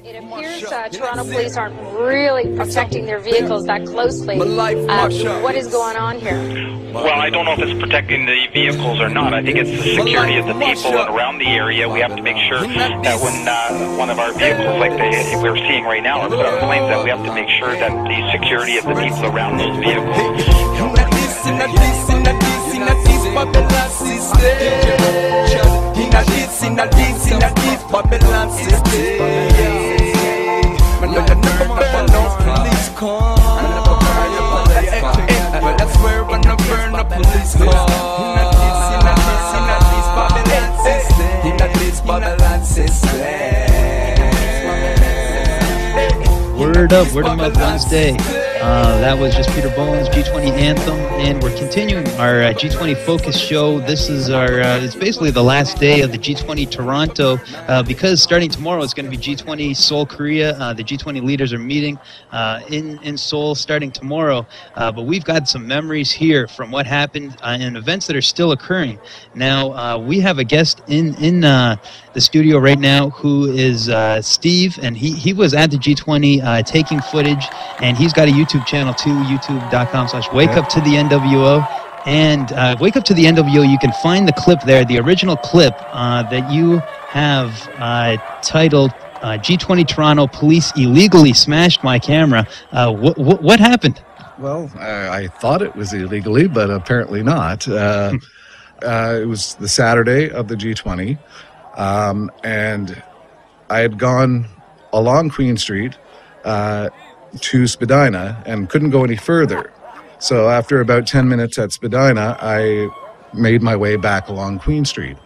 It appears Toronto police aren't really protecting their vehicles that closely. What is going on here? Well, I don't know if it's protecting the vehicles or not. I think it's the security of the people around the area. We have to make sure that when one of our vehicles, like we're seeing right now, are put on planes, that we have to make sure that the security of the people around those vehicles. Word up, word of mouth Wednesday. That was just Peter Bowen's G20 anthem, and we're continuing our G20 focus show. This is our, it's basically the last day of the G20 Toronto, because starting tomorrow it's going to be G20 Seoul, Korea. The G20 leaders are meeting in Seoul starting tomorrow, but we've got some memories here from what happened and events that are still occurring. Now, we have a guest in the studio right now who is Steve, and he was at the G20 taking footage, and he's got a YouTube channel too, youtube.com/WakeUp2TheNWO. And WakeUp2TheNWO, you can find the clip there, the original clip that you have titled G20 Toronto Police Illegally Smashed My Camera. What happened? Well, I thought it was illegally, but apparently not. It was the Saturday of the G20, and I had gone along Queen Street to Spadina and couldn't go any further. So after about 10 minutes at Spadina, I made my way back along Queen Street.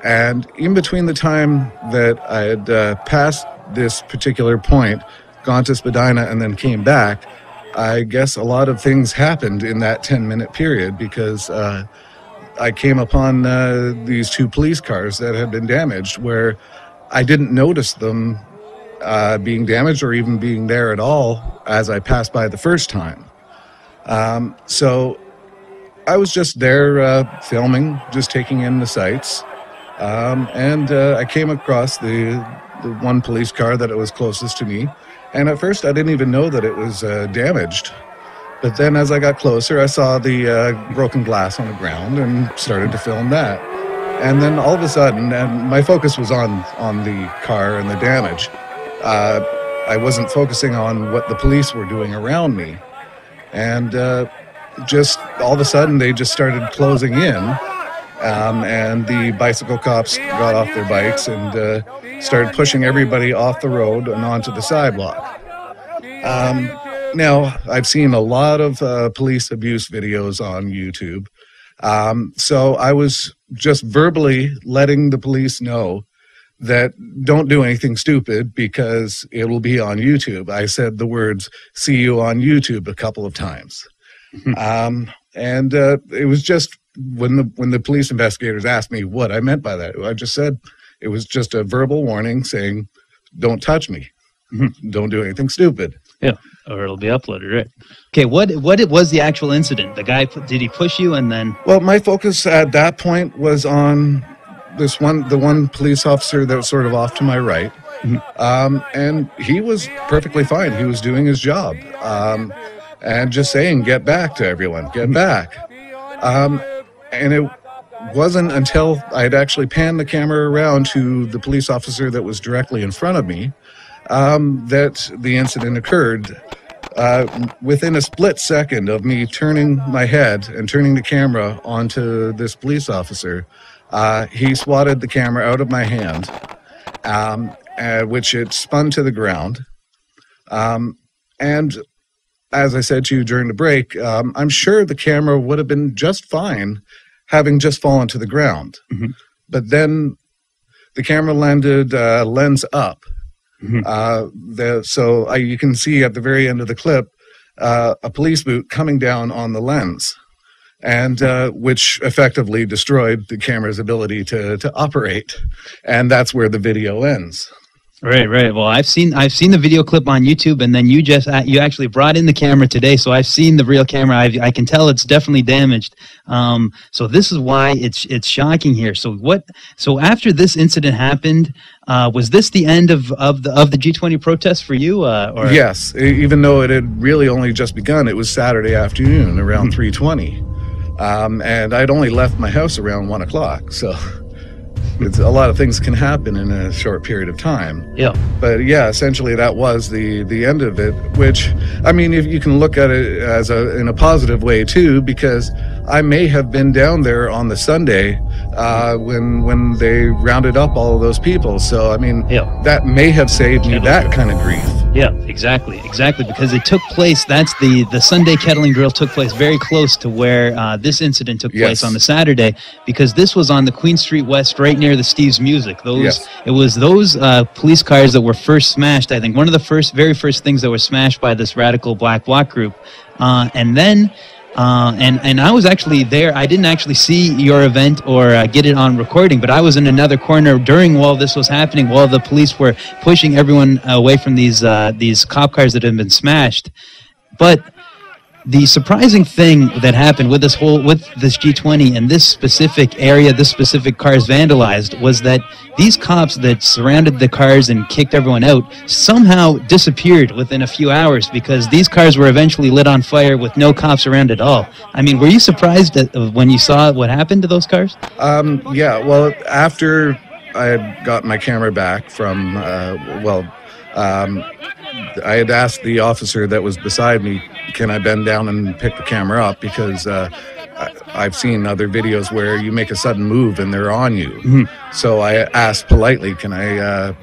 And in between the time that I had passed this particular point, gone to Spadina, and then came back, I guess a lot of things happened in that 10-minute period, because I came upon these two police cars that had been damaged, where I didn't notice them being damaged or even being there at all as I passed by the first time. So I was just there filming, just taking in the sights, and I came across the one police car that was closest to me, and at first I didn't even know that it was damaged. But then as I got closer, I saw the broken glass on the ground and started to film that. And then all of a sudden, and my focus was on the car and the damage, I wasn't focusing on what the police were doing around me. And just all of a sudden, they just started closing in, and the bicycle cops got off their bikes and started pushing everybody off the road and onto the sidewalk. Now, I've seen a lot of police abuse videos on YouTube, so I was just verbally letting the police know that don't do anything stupid because it will be on YouTube. I said the words, "See you on YouTube," a couple of times. And it was just when the police investigators asked me what I meant by that, I just said it was just a verbal warning saying, don't touch me. Don't do anything stupid. Yeah, or it'll be uploaded, right? Okay, what was the actual incident? The guy, did he push you and then? Well, my focus at that point was on the one police officer that was sort of off to my right. And he was perfectly fine. He was doing his job. And just saying, get back to everyone, get back. And it wasn't until I had actually panned the camera around to the police officer that was directly in front of me that the incident occurred. Within a split second of me turning my head and turning the camera onto this police officer, he swatted the camera out of my hand, which it spun to the ground. And as I said to you during the break, I'm sure the camera would have been just fine having just fallen to the ground. But then the camera landed lens up. So you can see at the very end of the clip a police boot coming down on the lens, and which effectively destroyed the camera's ability to operate. And that's where the video ends. Right, right. Well, I've seen the video clip on YouTube, and then you actually brought in the camera today, so I've seen the real camera. I can tell it's definitely damaged. So this is why it's shocking here. So after this incident happened, was this the end of the G20 protest for you? Or? Yes, even though it had really only just begun, it was Saturday afternoon around 3:20, and I'd only left my house around 1 o'clock. So. A lot of things can happen in a short period of time. Yeah. But yeah, essentially that was the end of it, which, I mean, if you can look at it as in a positive way too, because I may have been down there on the Sunday when they rounded up all of those people. So, I mean, that may have saved me that kind of grief. Yeah, exactly, because it took place, the Sunday kettling drill took place very close to where this incident took place on the Saturday, because this was on the Queen Street West, right near the Steve's Music. It was those police cars that were first smashed, I think, one of the very first things that were smashed by this radical black bloc group, and then and I was actually there. I didn't actually see your event or get it on recording, but I was in another corner while this was happening, while the police were pushing everyone away from these cop cars that had been smashed. But the surprising thing that happened with this G20 and this specific area, this specific cars vandalized, was that these cops that surrounded the cars and kicked everyone out somehow disappeared within a few hours, because these cars were eventually lit on fire with no cops around at all. I mean, were you surprised when you saw what happened to those cars? Yeah, well, after I had got my camera back from, I had asked the officer that was beside me, can I bend down and pick the camera up, because I've seen other videos where you make a sudden move and they're on you. Mm-hmm. So I asked politely, can I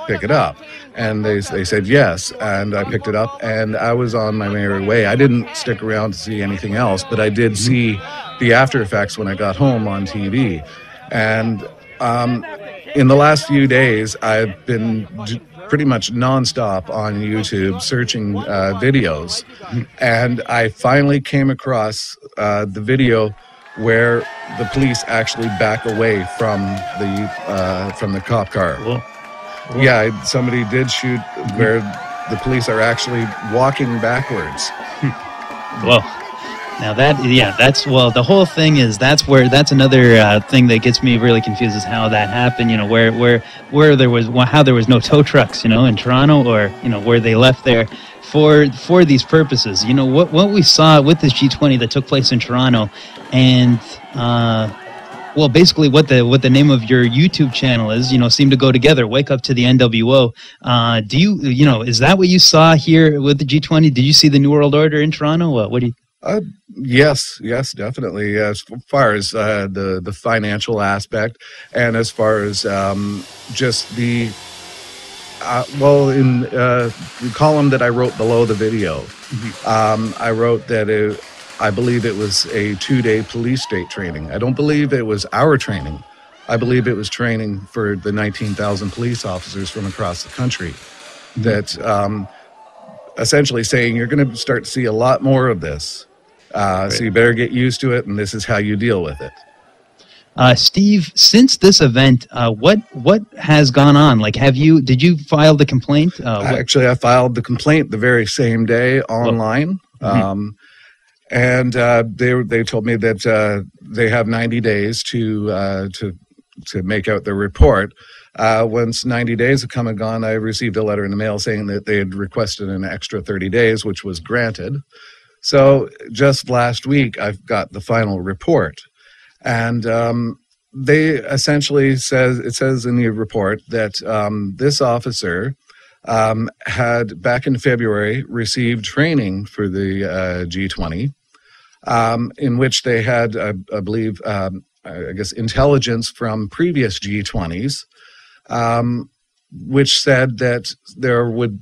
pick it up? And they said yes, and I picked it up, and I was on my merry way. I didn't stick around to see anything else, but I did see the after effects when I got home on TV. And in the last few days, I've been pretty much nonstop on YouTube searching videos, and I finally came across the video where the police actually back away from the cop car. Whoa. Whoa. Yeah, somebody did shoot where the police are actually walking backwards. Whoa. Now the whole thing is that's another thing that gets me really confused, is how that happened. You know, where there was no tow trucks, you know, in Toronto, or you know, where they left there for these purposes. You know, what we saw with this G20 that took place in Toronto, and well, basically what the name of your YouTube channel is, you know, seem to go together. Wake Up to the NWO. Is that what you saw here with the G20? Did you see the New World Order in Toronto? What do you? Yes, we as far as the financial aspect, and as far as just the in the column that I wrote below the video, I wrote that I believe it was a 2-day police state training. I don't believe it was our training. I believe it was training for the 19,000 police officers from across the country. That essentially saying you're going to start to see a lot more of this. So you better get used to it, and this is how you deal with it. Steve, since this event, what has gone on? Like, did you file the complaint? Actually, I filed the complaint the very same day online, and they told me that they have 90 days to make out their report. Once 90 days have come and gone, I received a letter in the mail saying that they had requested an extra 30 days, which was granted. So just last week, I've got the final report, and they essentially says in the report that this officer had back in February received training for the G20, in which they had, I believe, I guess, intelligence from previous G20s, which said that there would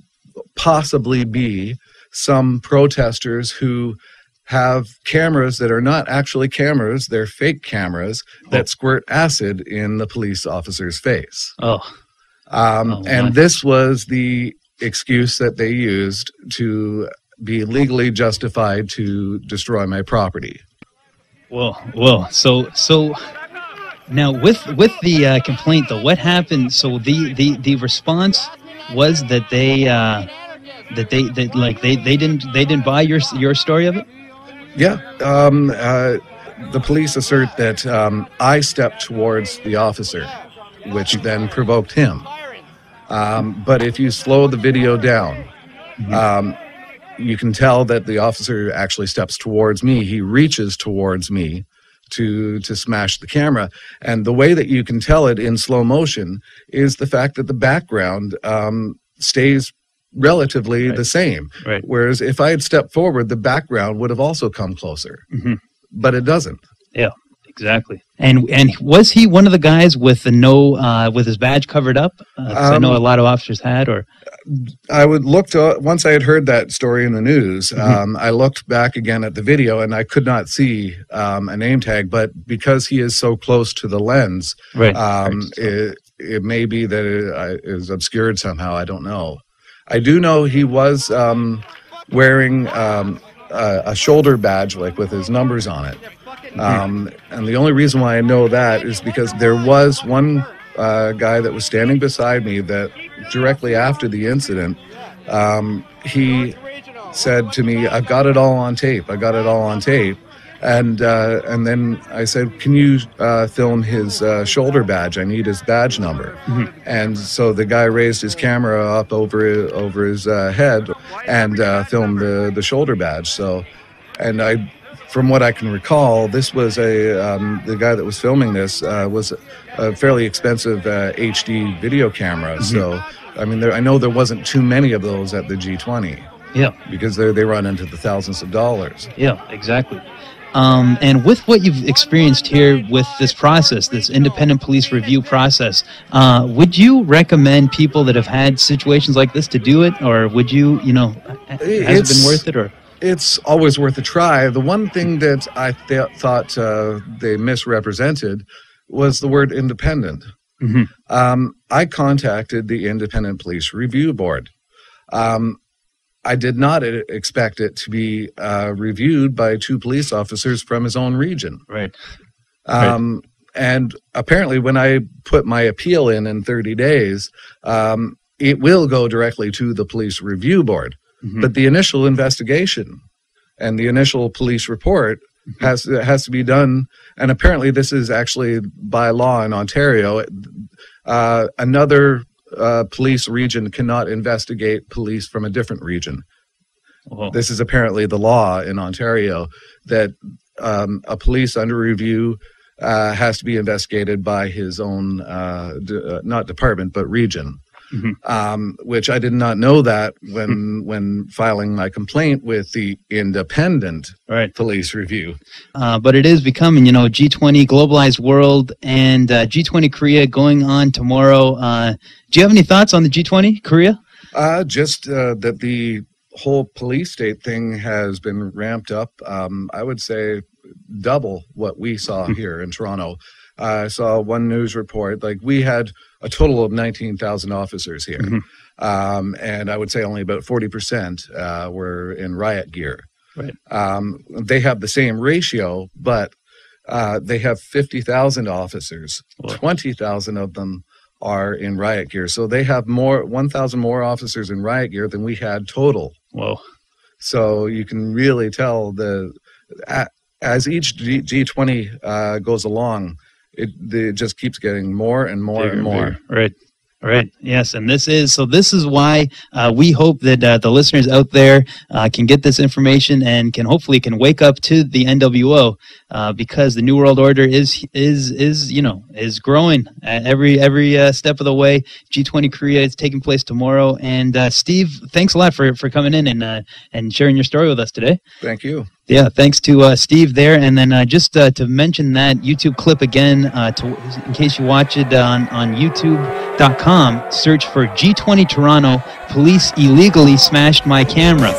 possibly be some protesters who have cameras that are not actually cameras, they're fake cameras that squirt acid in the police officer's face. And this was the excuse that they used to be legally justified to destroy my property. Well, so now with the complaint though, what happened? So the response was that they didn't buy your story of it? Yeah. The police assert that I stepped towards the officer, which then provoked him. But if you slow the video down, you can tell that the officer actually steps towards me. He reaches towards me to smash the camera. And the way that you can tell it in slow motion is the fact that the background stays relatively the same. Right. Whereas if I had stepped forward, the background would have also come closer. But it doesn't. Yeah, exactly. And was he one of the guys with with his badge covered up? 'Cause I know a lot of officers had, or I would look to, once I had heard that story in the news, I looked back again at the video and I could not see a name tag, but because he is so close to the lens, it may be that it is obscured somehow. I don't know. I do know he was wearing a shoulder badge, like with his numbers on it. And the only reason why I know that is because there was one guy that was standing beside me that directly after the incident, he said to me, "I've got it all on tape. I got it all on tape." And then I said, "Can you film his shoulder badge? I need his badge number." And so the guy raised his camera up over his head and filmed the shoulder badge. So, and from what I can recall, this was the guy that was filming this was a fairly expensive HD video camera. So, I mean, I know there wasn't too many of those at the G20. Yeah, because they run into the thousands of dollars. Yeah, exactly. And with what you've experienced here with this process, this independent police review process, would you recommend people that have had situations like this to do it, or would you, has it been worth it? Or it's always worth a try. The one thing that I thought they misrepresented was the word independent. I contacted the Independent Police Review Board. I did not expect it to be reviewed by two police officers from his own region. Right. And apparently when I put my appeal in 30 days, it will go directly to the Police Review Board. But the initial investigation and the initial police report has to be done. And apparently this is actually by law in Ontario. Another police region cannot investigate police from a different region. This is apparently the law in Ontario, that a police under review has to be investigated by his own, not department, but region. Which I did not know that when filing my complaint with the Independent Police Review. But it is becoming, G20 globalized world, and G20 Korea going on tomorrow. Do you have any thoughts on the G20 Korea? Just that the whole police state thing has been ramped up. I would say double what we saw here in Toronto. I saw one news report, like we had a total of 19,000 officers here. And I would say only about 40% were in riot gear. They have the same ratio, but they have 50,000 officers. 20,000 of them are in riot gear. So they have 1,000 more officers in riot gear than we had total. So you can really tell as each G20 goes along, it just keeps getting more and more and more. Right. Yes. And this is why we hope that the listeners out there can get this information and hopefully wake up to the NWO, because the New World Order is growing at every step of the way. G20 Korea is taking place tomorrow. And Steve, thanks a lot for coming in and sharing your story with us today. Thank you. Yeah, thanks to Steve there. And then just to mention that YouTube clip again, in case you watch it on YouTube.com, search for G20 Toronto, police illegally smashed my camera.